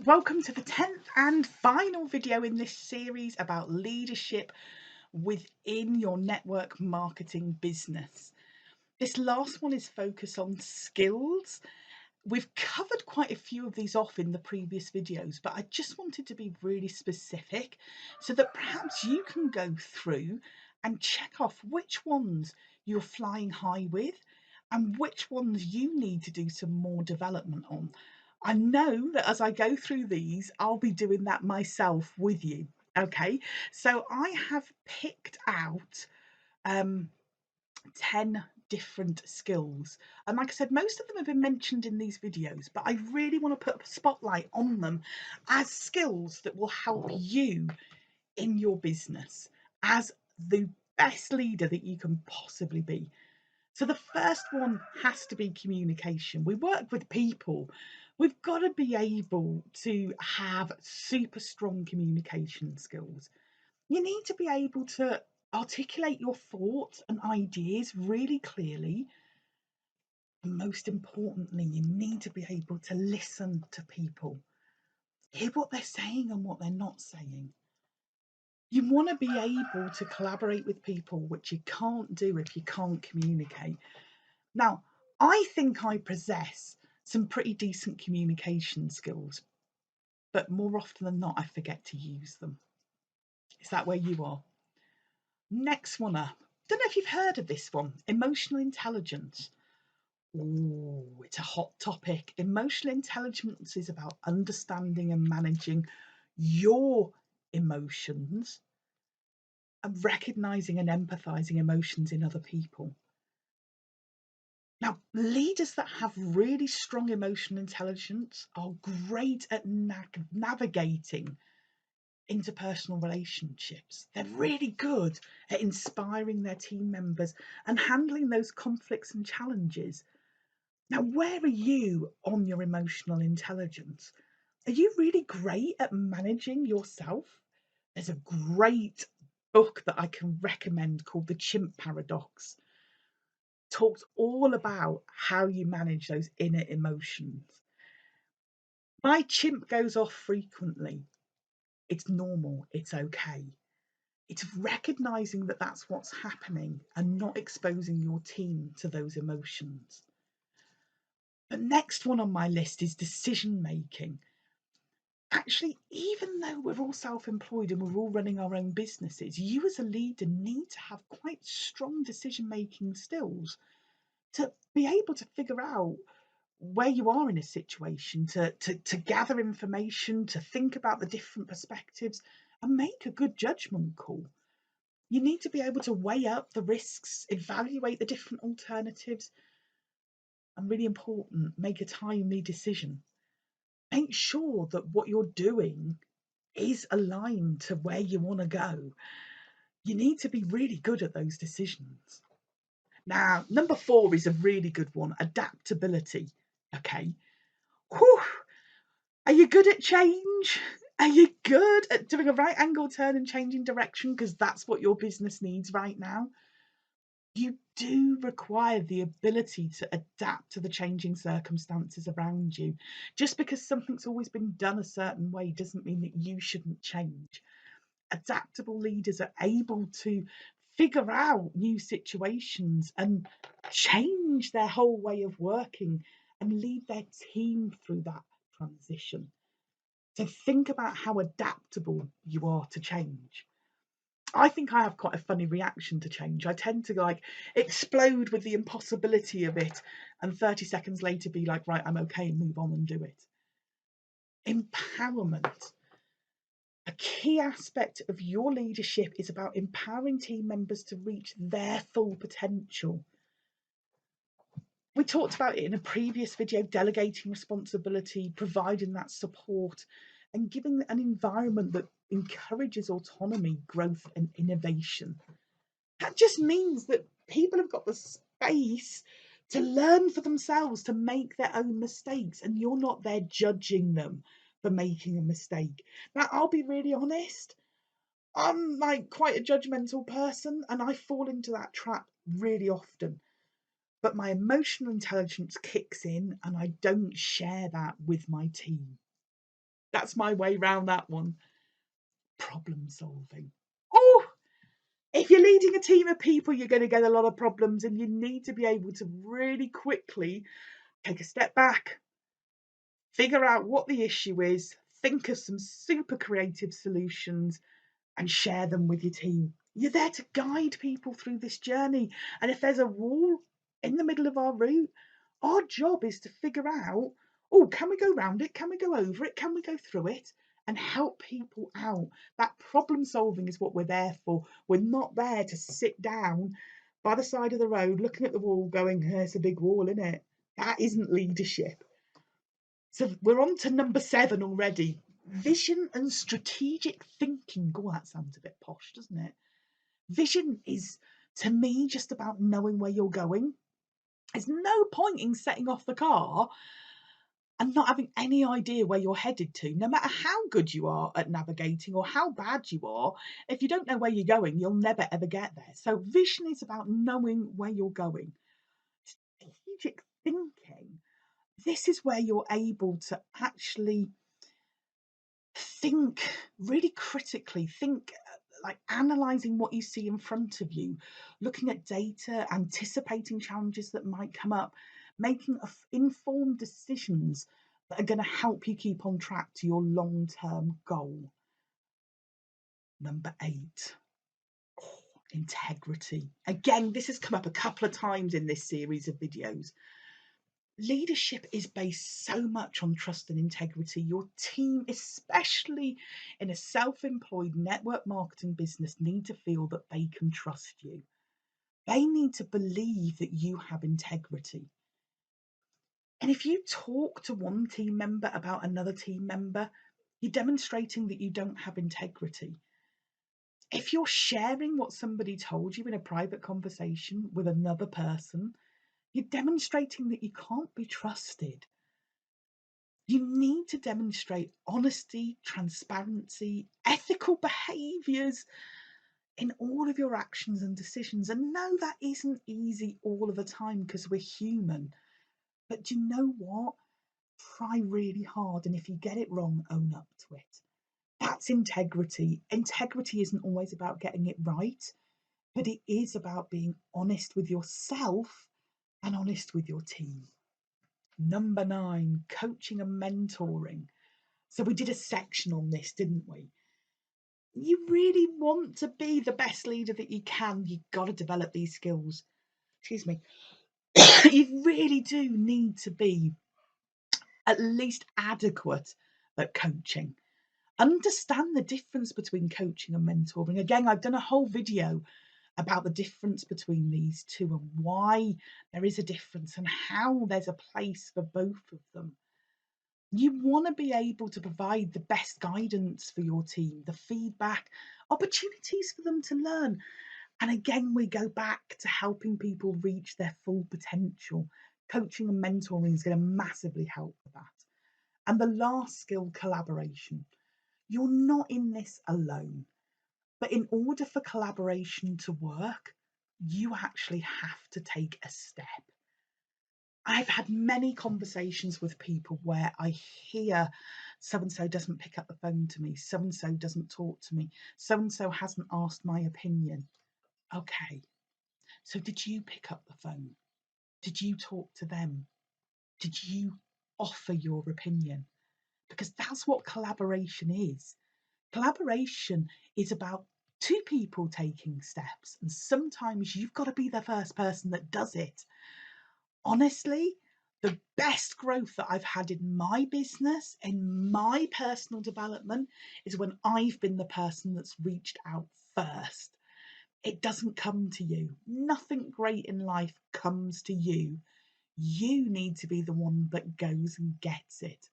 Welcome to the 10th and final video in this series about leadership within your network marketing business. This last one is focused on skills. We've covered quite a few of these off in the previous videos, but I just wanted to be really specific so that perhaps you can go through and check off which ones you're flying high with and which ones you need to do some more development on. I know that as I go through these, I'll be doing that myself with you. Okay, so I have picked out 10 different skills. And like I said, most of them have been mentioned in these videos, but I really want to put a spotlight on them as skills that will help you in your business as the best leader that you can possibly be. So the first one has to be communication. We work with people. We've got to be able to have super strong communication skills. You need to be able to articulate your thoughts and ideas really clearly. And most importantly, you need to be able to listen to people, hear what they're saying and what they're not saying. You want to be able to collaborate with people, which you can't do if you can't communicate. Now, I think I possess some pretty decent communication skills, but more often than not, I forget to use them. Is that where you are? Next one up. Don't know if you've heard of this one, emotional intelligence. Oh, it's a hot topic. Emotional intelligence is about understanding and managing your emotions and recognizing and empathizing emotions in other people. Now, leaders that have really strong emotional intelligence are great at navigating interpersonal relationships. They're really good at inspiring their team members and handling those conflicts and challenges. Now, where are you on your emotional intelligence? Are you really great at managing yourself? There's a great book that I can recommend called The Chimp Paradox. Talks all about how you manage those inner emotions. My chimp goes off frequently. It's normal, it's okay. It's recognizing that that's what's happening and not exposing your team to those emotions. The next one on my list is decision making. Actually, even though we're all self-employed and we're all running our own businesses, you as a leader need to have quite strong decision making skills to be able to figure out where you are in a situation, to gather information, to think about the different perspectives and make a good judgment call. You need to be able to weigh up the risks, evaluate the different alternatives, and really important, make a timely decision. Make sure that what you're doing is aligned to where you want to go. You need to be really good at those decisions. Now, number 4 is a really good one, adaptability. Okay. Whew. Are you good at change? Are you good at doing a right angle turn and changing direction because that's what your business needs right now? You do require the ability to adapt to the changing circumstances around you. Just because something's always been done a certain way doesn't mean that you shouldn't change. Adaptable leaders are able to figure out new situations and change their whole way of working and lead their team through that transition. So think about how adaptable you are to change. I think I have quite a funny reaction to change. I tend to explode with the impossibility of it and 30 seconds later be like, right, I'm okay, and move on and do it. Empowerment. A key aspect of your leadership is about empowering team members to reach their full potential. We talked about it in a previous video, delegating responsibility, providing that support, and giving an environment that encourages autonomy, growth, and innovation. That just means that people have got the space to learn for themselves, to make their own mistakes, and you're not there judging them for making a mistake. Now, I'll be really honest, I'm quite a judgmental person, and I fall into that trap really often. But my emotional intelligence kicks in, and I don't share that with my team. That's my way round that one. Problem solving. Oh, if you're leading a team of people, you're going to get a lot of problems, and you need to be able to really quickly take a step back, figure out what the issue is, think of some super creative solutions, and share them with your team. You're there to guide people through this journey. And if there's a wall in the middle of our route, our job is to figure out, oh, can we go round it? Can we go over it? Can we go through it? And help people out. That problem solving is what we're there for. We're not there to sit down by the side of the road looking at the wall going, there's a big wall, isn't it? That isn't leadership. So we're on to number 7 already. Vision and strategic thinking. Oh, that sounds a bit posh, doesn't it? Vision is, to me, just about knowing where you're going. There's no point in setting off the car and not having any idea where you're headed to. No matter how good you are at navigating or how bad you are, if you don't know where you're going, you'll never ever get there. So vision is about knowing where you're going. Strategic thinking, this is where you're able to actually think really critically, think like analysing what you see in front of you, looking at data, anticipating challenges that might come up, making informed decisions that are going to help you keep on track to your long-term goal. Number 8, integrity. Again, this has come up a couple of times in this series of videos. Leadership is based so much on trust and integrity. Your team, especially in a self-employed network marketing business, need to feel that they can trust you. They need to believe that you have integrity. And if you talk to one team member about another team member, you're demonstrating that you don't have integrity. If you're sharing what somebody told you in a private conversation with another person, you're demonstrating that you can't be trusted. You need to demonstrate honesty, transparency, ethical behaviours in all of your actions and decisions. And no, that isn't easy all of the time because we're human. But do you know what? Try really hard. And if you get it wrong, own up to it. That's integrity. Integrity isn't always about getting it right, but it is about being honest with yourself and honest with your team. Number 9, coaching and mentoring. So we did a section on this, didn't we? You really want to be the best leader that you can. You've got to develop these skills. Excuse me. You really do need to be at least adequate at coaching. Understand the difference between coaching and mentoring. Again, I've done a whole video about the difference between these two and why there is a difference and how there's a place for both of them. You want to be able to provide the best guidance for your team, the feedback, opportunities for them to learn. And again, we go back to helping people reach their full potential. Coaching and mentoring is going to massively help with that. And the last skill, collaboration. You're not in this alone. But in order for collaboration to work, you actually have to take a step. I've had many conversations with people where I hear so-and-so doesn't pick up the phone to me, so-and-so doesn't talk to me, so-and-so hasn't asked my opinion. Okay, so did you pick up the phone? Did you talk to them? Did you offer your opinion? Because that's what collaboration is. Collaboration is about two people taking steps, and sometimes you've got to be the first person that does it. Honestly, the best growth that I've had in my business, in my personal development, is when I've been the person that's reached out first. It doesn't come to you. Nothing great in life comes to you. You need to be the one that goes and gets it.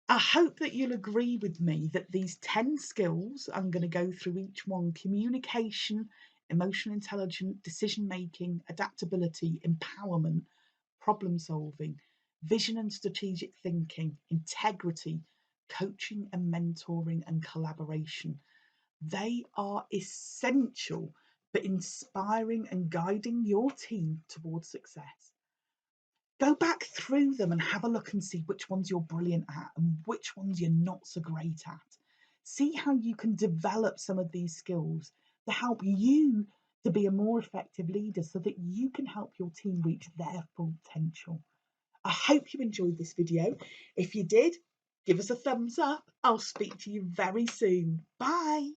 I hope that you'll agree with me that these 10 skills, I'm going to go through each one: communication, emotional intelligence, decision making, adaptability, empowerment, problem solving, vision and strategic thinking, integrity, coaching and mentoring, and collaboration. They are essential for inspiring and guiding your team towards success. Go back through them and have a look and see which ones you're brilliant at and which ones you're not so great at. See how you can develop some of these skills to help you to be a more effective leader so that you can help your team reach their full potential. I hope you enjoyed this video. If you did, give us a thumbs up. I'll speak to you very soon. Bye.